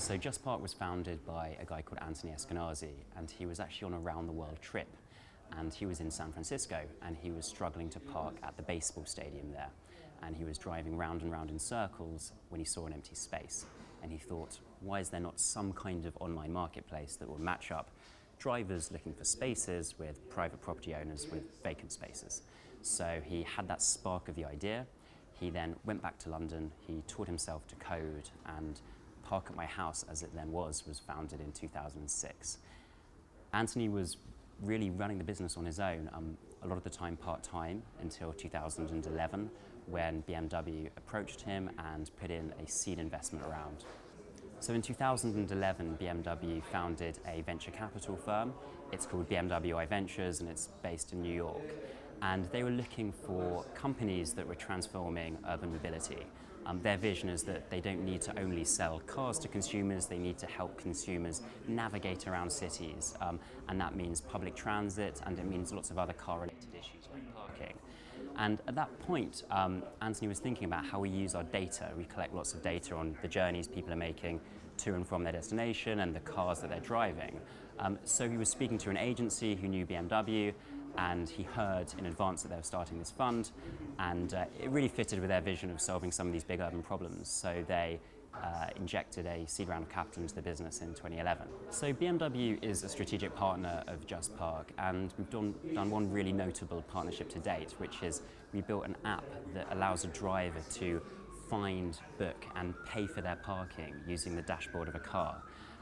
So JustPark was founded by a guy called Anthony Eskenazi, and he was actually on a round-the-world trip. And he was in San Francisco, and he was struggling to park at the baseball stadium there. And he was driving round and round in circles when he saw an empty space. And he thought, why is there not some kind of online marketplace that will match up drivers looking for spaces with private property owners with vacant spaces? So he had that spark of the idea. He then went back to London, he taught himself to code, and Park at My House, as it then was founded in 2006. Anthony was really running the business on his own, a lot of the time part-time, until 2011, when BMW approached him and put in a seed investment round. So in 2011, BMW founded a venture capital firm. It's called BMW Ventures, and it's based in New York. And they were looking for companies that were transforming urban mobility. Their vision is that they don't need to only sell cars to consumers, they need to help consumers navigate around cities. And that means public transit, and it means lots of other car-related issues like parking. And at that point, Anthony was thinking about how we use our data. We collect lots of data on the journeys people are making to and from their destination and the cars that they're driving. So he was speaking to an agency who knew BMW, and he heard in advance that they were starting this fund, and it really fitted with their vision of solving some of these big urban problems. So they injected a seed round of capital into the business in 2011. So BMW is a strategic partner of JustPark, and we've done one really notable partnership to date, which is we built an app that allows a driver to find, book and pay for their parking using the dashboard of a car.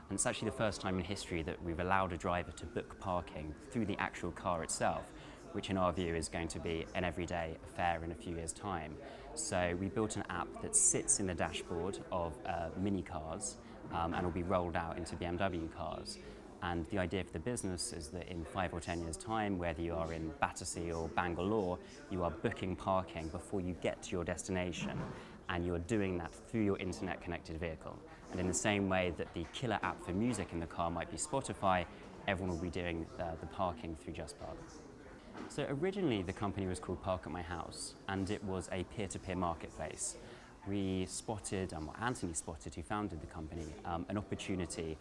And it's actually the first time in history that we've allowed a driver to book parking through the actual car itself, which in our view is going to be an everyday affair in a few years' time. So we built an app that sits in the dashboard of mini cars and will be rolled out into BMW cars. And the idea for the business is that in 5 or 10 years' time, whether you are in Battersea or Bangalore, you are booking parking before you get to your destination, and you are doing that through your internet-connected vehicle. And in the same way that the killer app for music in the car might be Spotify, everyone will be doing the parking through JustPark. So originally the company was called Park at My House, and it was a peer-to-peer marketplace. We spotted, Anthony spotted, who founded the company, an opportunity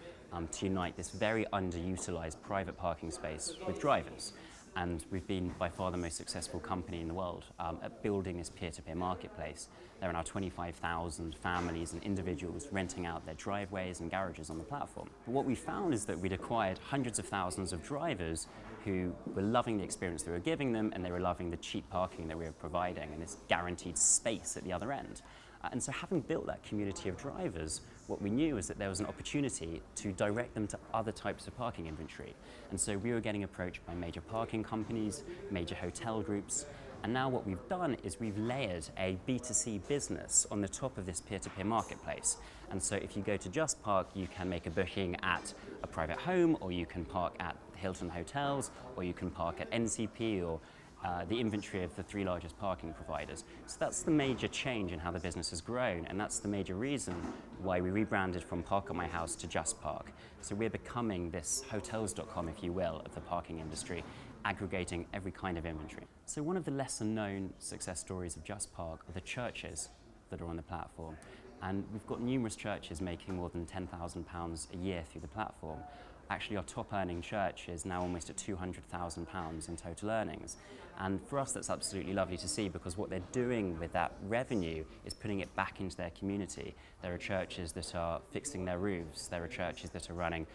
to unite this very underutilized private parking space with drivers. And we've been by far the most successful company in the world at building this peer-to-peer marketplace. There are now 25,000 families and individuals renting out their driveways and garages on the platform. But what we found is that we'd acquired hundreds of thousands of drivers who were loving the experience we were giving them, and they were loving the cheap parking that we were providing and this guaranteed space at the other end. And so having built that community of drivers, what we knew is that there was an opportunity to direct them to other types of parking inventory. And so we were getting approached by major parking companies, major hotel groups, and now what we've done is we've layered a B2C business on the top of this peer-to-peer marketplace. And so if you go to JustPark, you can make a booking at a private home, or you can park at Hilton hotels, or you can park at NCP or the inventory of the 3 largest parking providers. So that's the major change in how the business has grown, and that's the major reason why we rebranded from Park at My House to JustPark. So we're becoming this hotels.com, if you will, of the parking industry, aggregating every kind of inventory. So one of the lesser known success stories of JustPark are the churches that are on the platform. And we've got numerous churches making more than £10,000 a year through the platform. Actually, our top earning church is now almost at £200,000 in total earnings. And for us, that's absolutely lovely to see, because what they're doing with that revenue is putting it back into their community. There are churches that are fixing their roofs. There are churches that are running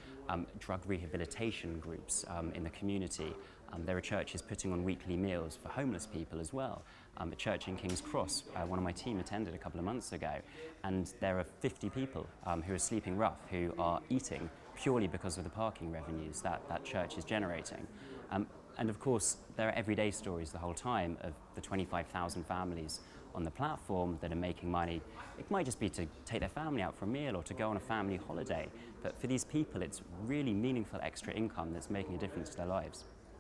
drug rehabilitation groups in the community. There are churches putting on weekly meals for homeless people as well. A church in King's Cross, one of my team attended a couple of months ago, and there are 50 people who are sleeping rough, who are eating purely because of the parking revenues that church is generating. And of course, there are everyday stories the whole time of the 25,000 families on the platform that are making money. It might just be to take their family out for a meal or to go on a family holiday, but for these people, it's really meaningful extra income that's making a difference to their lives.